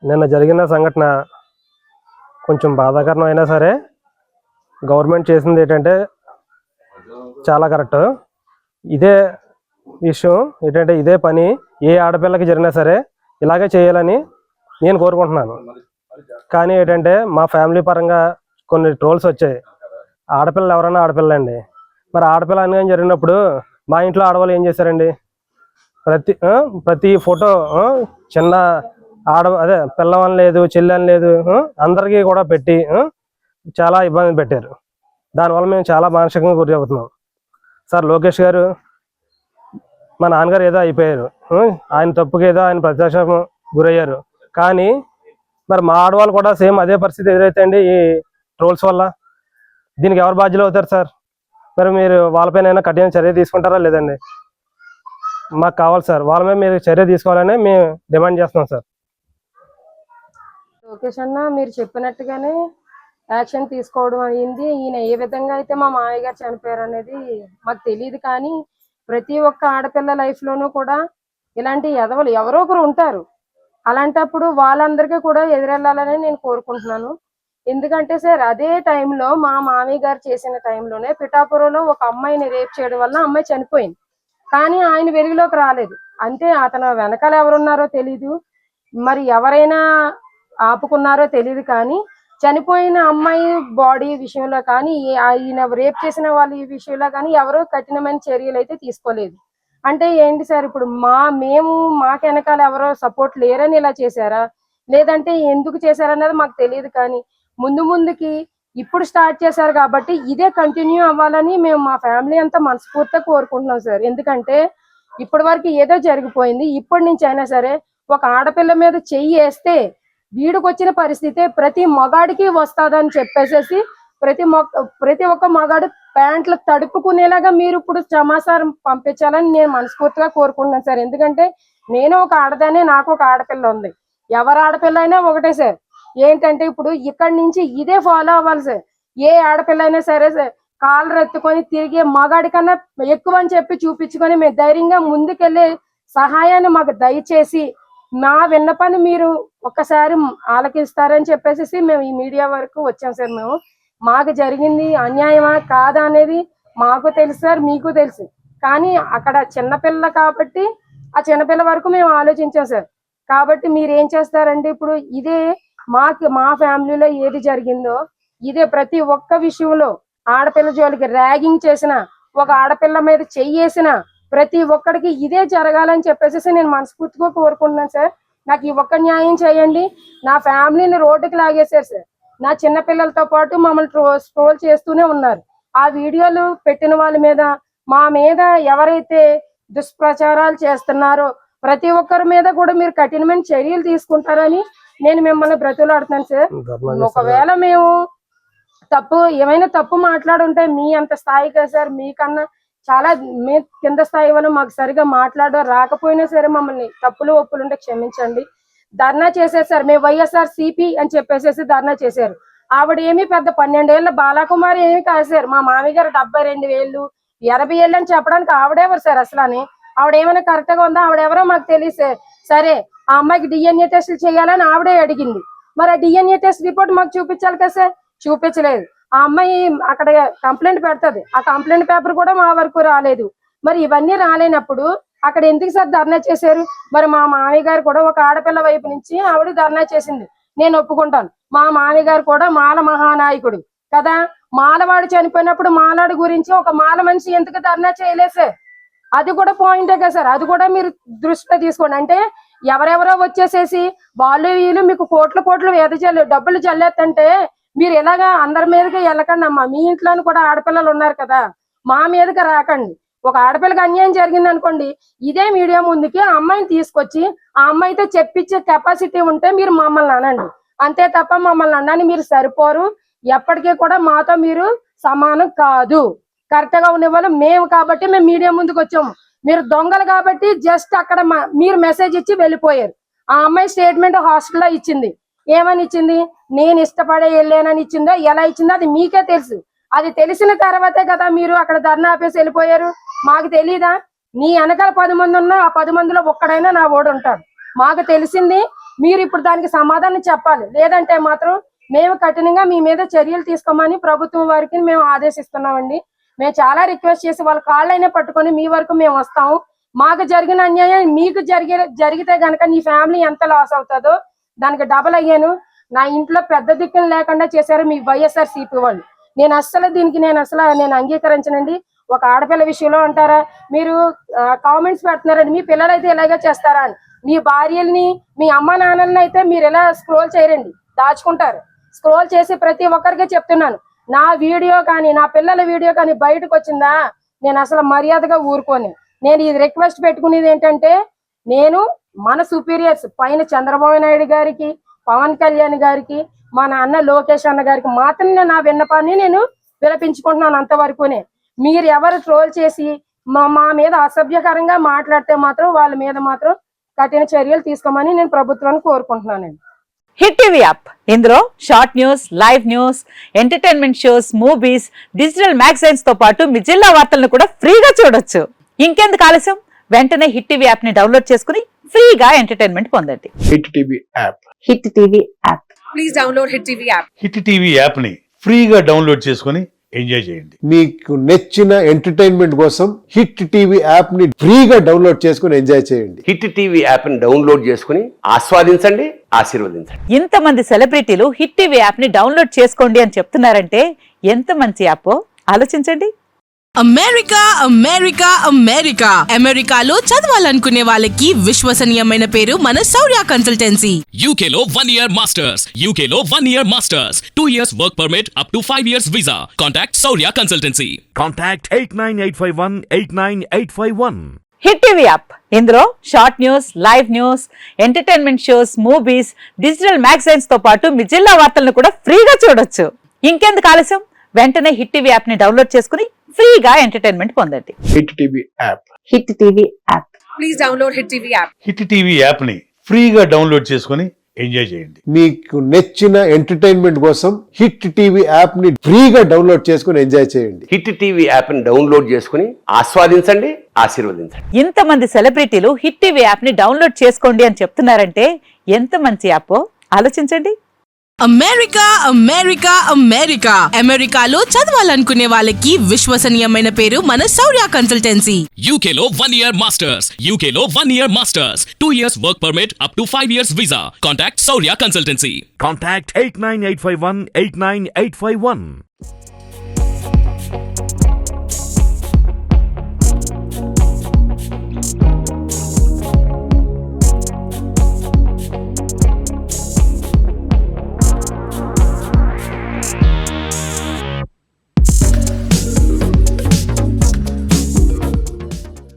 నిన్న జరిగిన సంఘటన కొంచెం బాధాకరం అయినా సరే గవర్నమెంట్ చేసింది ఏంటంటే చాలా కరెక్ట్. ఇదే విషయం ఏంటంటే ఇదే పని ఏ ఆడపిల్లకి జరిగినా సరే ఇలాగే చేయాలని నేను కోరుకుంటున్నాను. కానీ ఏంటంటే మా ఫ్యామిలీ పరంగా కొన్ని ట్రోల్స్ వచ్చాయి. ఆడపిల్లలు ఎవరైనా ఆడపిల్లండి, మరి ఆడపిల్ల అన్యాయం జరిగినప్పుడు మా ఇంట్లో ఆడవాళ్ళు ఏం చేశారండి? ప్రతి ఫోటో చిన్న అదే పిల్లవని లేదు చెల్లెని లేదు అందరికీ కూడా పెట్టి చాలా ఇబ్బంది పెట్టారు. దానివల్ల మేము చాలా మానసికంగా గురి అవుతున్నాం. సార్ లోకేష్ గారు మా నాన్నగారు ఏదో అయిపోయారు, ఆయన తప్పుకి ఏదో ఆయన ప్రత్యాక్షేపం గురయ్యారు. కానీ మరి మా ఆడవాళ్ళు కూడా సేమ్ అదే పరిస్థితి ఎదురైతే అండి ఈ ట్రోల్స్ వల్ల దీనికి ఎవరు బాధ్యులు అవుతారు సార్? మరి మీరు వాళ్ళపైన కఠిన చర్య తీసుకుంటారా లేదండి? మాకు కావాలి సార్, వాళ్ళ మీద మీరు చర్య తీసుకోవాలని మేము డిమాండ్ చేస్తున్నాం సార్. లోకేష్ అన్న మీరు చెప్పినట్టుగానే యాక్షన్ తీసుకోవడం అయింది. ఈయన ఏ విధంగా అయితే మా మామయ్య గారు చనిపోయారు అనేది మాకు తెలియదు. కానీ ప్రతి ఒక్క ఆడపిల్ల లైఫ్ లోనూ కూడా ఇలాంటి ఎదవలు ఎవరో ఒకరు ఉంటారు. అలాంటప్పుడు వాళ్ళందరికీ కూడా ఎదురెళ్ళాలని నేను కోరుకుంటున్నాను. ఎందుకంటే సార్ అదే టైంలో మా మామయ్య గారు చేసిన టైంలోనే పిఠాపురంలో ఒక అమ్మాయిని రేప్ చేయడం వల్ల అమ్మాయి చనిపోయింది. కానీ ఆయన వెలుగులోకి రాలేదు. అంటే అతను వెనకాల ఎవరున్నారో తెలీదు, మరి ఎవరైనా ఆపుకున్నారో తెలియదు. కానీ చనిపోయిన అమ్మాయి బాడీ విషయంలో కానీ ఆయన రేప్ చేసిన వాళ్ళ ఈ విషయంలో కానీ ఎవరో కఠినమైన చర్యలు అయితే తీసుకోలేదు. అంటే ఏంటి సార్, ఇప్పుడు మాకు వెనకాల ఎవరో సపోర్ట్ లేరని ఇలా చేశారా, లేదంటే ఎందుకు చేశారన్నది మాకు తెలియదు. కానీ ముందుకి ఇప్పుడు స్టార్ట్ చేశారు కాబట్టి ఇదే కంటిన్యూ అవ్వాలని మేము మా ఫ్యామిలీ అంతా మనస్ఫూర్తిగా కోరుకుంటున్నాం సార్. ఎందుకంటే ఇప్పటి వరకు ఏదో జరిగిపోయింది, ఇప్పటి నుంచి అయినా సరే ఒక ఆడపిల్ల మీద చెయ్యి వేస్తే వీడికి వచ్చిన పరిస్థితి ప్రతి మగాడికి వస్తుందని చెప్పేసేసి ప్రతి ఒక్క మగాడు ప్యాంట్లు తడుపుకునేలాగా మీరు ఇప్పుడు సమాచారం పంపించాలని నేను మనస్ఫూర్తిగా కోరుకుంటున్నాను సార్. ఎందుకంటే నేను ఒక ఆడదానే, నాకు ఒక ఆడపిల్ల ఉంది. ఎవరు ఆడపిల్ల అయినా ఒకటే సార్. ఏంటంటే ఇప్పుడు ఇక్కడి నుంచి ఇదే ఫాలో అవ్వాలి సార్. ఏ ఆడపిల్ల అయినా సరే సార్ కాళ్ళు ఎత్తుకొని తిరిగే మగాడి కన్నా ఎక్కువ అని చెప్పి చూపించుకొని మేము ధైర్యంగా ముందుకెళ్ళే సహాయాన్ని మాకు దయచేసి మా విన్నపాన్ని మీరు ఒక్కసారి ఆలకిస్తారని చెప్పేసి మేము ఈ మీడియా వరకు వచ్చాం సార్. మాకు జరిగింది అన్యాయమా కాదా అనేది మాకు తెలుసు సార్, మీకు తెలుసు. కానీ అక్కడ చిన్నపిల్ల కాబట్టి ఆ చిన్నపిల్ల వరకు మేము ఆలోచించాం సార్. కాబట్టి మీరు ఏం చేస్తారంటే ఇప్పుడు ఇదే మా ఫ్యామిలీలో ఏది జరిగిందో ఇదే ప్రతి ఒక్క విషయంలో ఆడపిల్ల జోలికి ర్యాగింగ్ చేసిన, ఒక ఆడపిల్ల మీద చెయ్యేసిన ప్రతి ఒక్కడికి ఇదే జరగాలని చెప్పేసి నేను మనస్ఫూర్తిగా కోరుకుంటున్నాను సార్. నాకు ఈ ఒక్క న్యాయం చేయండి. నా ఫ్యామిలీని రోడ్డుకి లాగేశారు సార్. నా చిన్నపిల్లలతో పాటు మమ్మల్ని ట్రోల్ చేస్తూనే ఉన్నారు. ఆ వీడియోలు పెట్టిన వాళ్ళ మీద, మా మీద ఎవరైతే దుష్ప్రచారాలు చేస్తున్నారో ప్రతి ఒక్కరి మీద కూడా మీరు కఠినమైన చర్యలు తీసుకుంటారని నేను మిమ్మల్ని బ్రతులాడుతున్నాను సార్. ఒకవేళ మేము ఏమైనా తప్పు మాట్లాడుంటే మీ అంత స్థాయిగా సార్, మీకన్నా చాలా మీ కింద స్థాయి వల్ల మాకు సరిగా రాకపోయినా సరే మమ్మల్ని తప్పులు ఒప్పులుంటే క్షమించండి. ధర్నా చేశారు సార్. మేము వైఎస్ఆర్ సిపి అని చెప్పేసి ధర్నా చేశారు. ఆవిడ ఏమి పెద్ద 12 ఏళ్ళ బాలకుమారి ఏమి కాదు సార్. మా మామయ్య గారు 72 ఏళ్ళు 80 ఏళ్ళు అని చెప్పడానికి ఆవిడెవరు సార్? అసలు అని ఆవిడ ఏమైనా కరెక్ట్ గా ఉందా? ఆవిడెవరో మాకు తెలియదు సార్. సరే ఆ అమ్మాయికి డిఎన్ఏ టెస్టులు చేయాలని ఆవిడే అడిగింది. మరి ఆ డిఎన్ఏ టెస్ట్ రిపోర్ట్ మాకు చూపించాలి కదా సార్, చూపించలేదు. ఆ అమ్మాయి అక్కడ కంప్లైంట్ పెడుతుంది, ఆ కంప్లైంట్ పేపర్ కూడా మా వరకు రాలేదు. మరి ఇవన్నీ రాలేనప్పుడు అక్కడ ఎందుకు సార్ ధర్నా చేశారు? మరి మా మామయ్య గారు కూడా ఒక ఆడపిల్ల వైపు నుంచి ఆవిడ ధర్నా చేసింది, నేను ఒప్పుకుంటాను. మా మామయ్య గారు కూడా మాల మహానాయకుడు కదా. మాలవాడు చనిపోయినప్పుడు మాలాడు గురించి ఒక మాల మనిషి ఎందుకు ధర్నా చేయలేదు సార్? అది కూడా పాయింటే కదా సార్. అది కూడా మీరు దృష్టిలో తీసుకోండి. అంటే ఎవరెవరో వచ్చేసేసి వాళ్ళు వీళ్ళు మీకు కోట్లు డబ్బులు జల్లేస్తుంటే మీరు ఎలాగా అందరి మీదకి వెళ్ళకండి అమ్మా. మీ ఇంట్లోనూ కూడా ఆడపిల్లలు ఉన్నారు కదా, మా మీదకి రాకండి. ఒక ఆడపిల్లకి అన్యాయం జరిగింది అనుకోండి, ఇదే మీడియా ముందుకి ఆ అమ్మాయిని తీసుకొచ్చి ఆ అమ్మాయితో చెప్పించే కెపాసిటీ ఉంటే మీరు మమ్మల్ని అనండి. అంతే తప్ప మమ్మల్ని అనడానికి మీరు సరిపోరు. ఎప్పటికీ కూడా మాతో మీరు సమానం కాదు. కరెక్ట్ గా ఉండేవాళ్ళు మేము కాబట్టి మేము మీడియా ముందుకు వచ్చాము. మీరు దొంగలు కాబట్టి జస్ట్ అక్కడ మీరు మెసేజ్ ఇచ్చి వెళ్ళిపోయారు. ఆ అమ్మాయి స్టేట్మెంట్ హాస్టల్లో ఇచ్చింది. ఏమని ఇచ్చింది? నేను ఇష్టపడే వెళ్ళానని ఇచ్చిందో, ఎలా ఇచ్చిందో అది మీకే తెలుసు. అది తెలిసిన తర్వాతే కదా మీరు అక్కడ ధర్నా ఆపేసి వెళ్ళిపోయారు. మాకు తెలీదా? నీ వెనకాల 10 మంది ఉన్నా ఆ 10 మందిలో ఒక్కడైనా నా ఓడు ఉంటాడు. మాకు తెలిసింది మీరు ఇప్పుడు దానికి సమాధానం చెప్పాలి. లేదంటే మాత్రం మేము కఠినంగా మీ మీద చర్యలు తీసుకోమని ప్రభుత్వం వారికి మేము ఆదేశిస్తున్నామండి. మేము చాలా రిక్వెస్ట్ చేసి వాళ్ళ కాళ్ళైనా పట్టుకొని మీ వరకు మేము వస్తాము. మాకు జరిగిన అన్యాయం మీకు జరిగితే గనక నీ ఫ్యామిలీ ఎంత లాస్ అవుతుందో దానికి డబల్ అయ్యాను. నా ఇంట్లో పెద్ద దిక్కులు లేకుండా చేశారు మీ వైఎస్ఆర్సీపీ వాళ్ళు. నేను అంగీకరించనండి. ఒక ఆడపిల్ల విషయంలో అంటారా మీరు కామెంట్స్ పెడుతున్నారండి, మీ పిల్లలు అయితే ఇలాగే చేస్తారా అని. మీ భార్యల్ని మీ అమ్మ నాన్నల్ని అయితే మీరు ఇలా స్క్రోల్ చేయరండి, దాచుకుంటారు. స్క్రోల్ చేసి ప్రతి ఒక్కరికి చెప్తున్నాను, నా వీడియో కానీ నా పిల్లల వీడియో కానీ బయటకు వచ్చిందా నేను అసలు మర్యాదగా ఊరుకోని. నేను ఇది రిక్వెస్ట్ పెట్టుకునేది ఏంటంటే, నేను మన సుపీరియర్స్ పైన చంద్రబాబు నాయుడు గారికి, పవన్ కళ్యాణ్ గారికి, మన అన్న లోకేష్ అన్న గారికి మాత్రమే నా విన్నపాన్ని నేను విలపించుకుంటున్నాను. అంతవరకునే మీరు ఎవరు ట్రోల్ చేసి మా మీద అసభ్యకరంగా మాట్లాడితే మాత్రం వాళ్ళ మీద మాత్రం కఠిన చర్యలు తీసుకోమని నేను ప్రభుత్వాన్ని కోరుకుంటున్నానండి. హిట్ టీవీ యాప్, ఇందులో short news, live news, entertainment shows, movies, digital magazines తో పాటు మీ జిల్లా వార్తలను కూడా ఫ్రీగా చూడొచ్చు. ఇంకెందుకు ఆలస్యం, వెంటనే హిట్ టీవీ యాప్ ని డౌన్లోడ్ చేసుకుని ఫ్రీగా ఎంటర్టైన్మెంట్ పొందండి. Hit TV app. Hit TV app. Please download hit TV app. Hit TV app ని ఫ్రీగా డౌన్లోడ్ చేసుకుని ఎంజాయ్ చేయండి. మీకు నచ్చిన ఎంటర్టైన్మెంట్ కోసం హిట్ టీవీ యాప్ ని ఫ్రీగా డౌన్లోడ్ చేసుకుని ఎంజాయ్ చేయండి. హిట్ టీవీ యాప్ ని డౌన్లోడ్ చేసుకుని ఆస్వాదించండి, ఆశీర్వదించండి. ఇంతమంది సెలబ్రిటీలు హిట్ టీవీ యాప్ ని డౌన్లోడ్ చేసుకోండి అని చెప్తున్నారంటే ఎంత మంచి యాప్ ఆలోచించండి. అమెరికా అమెరికా అమెరికా అమెరికాలో చదవాలనుకునే వాళ్ళకి విశ్వసనీయమైన పేరు మన శౌర్య కన్సల్టెన్సీ. UK లో 1 year masters. UK లో 1 year masters. 2 years work permit up to 5 years visa. Contact Saurya Consultancy. Contact 89851 hit TV app, ఇందులో short news, live news, entertainment shows, movies, digital magazines తో పాటు మీ జిల్లా వార్తలను కూడా ఫ్రీగా చూడొచ్చు. ఇంకెందుకు ఆలస్యం, వెంటనే హిట్ టీవీ యాప్ ని డౌన్లోడ్ చేసుకుని ఫ్రీగా ఎంటర్టైన్మెంట్ పొందండి. Hit TV app. Hit TV app. Please download hit TV app. Hit TV app ని ఫ్రీగా డౌన్లోడ్ చేసుకుని ఎంజాయ్ చేయండి. మీకు నచ్చిన ఎంటర్టైన్మెంట్ కోసం హిట్ టీవీ యాప్ ని ఫ్రీగా డౌన్లోడ్ చేసుకుని ఎంజాయ్ చేయండి. హిట్ టీవీ యాప్ ని డౌన్లోడ్ చేసుకుని ఆస్వాదించండి, ఆశీర్వదించండి. ఇంతమంది సెలబ్రిటీలు హిట్ టీవీ యాప్ ని డౌన్లోడ్ చేసుకోండి అని చెప్తున్నారంటే ఎంత మంచి యాప్ ఆలోచించండి. అమెరికా అమెరికా అమెరికా అమెరికాలో చదవాలనుకునే వాళ్ళకి విశ్వసనీయమైన పేరు మన శౌర్య కన్సల్టెన్సీ. UK లో 1 year masters. UK లో 1 year masters. 2 years work permit up to 5 years visa. Contact Saurya Consultancy. Contact 89851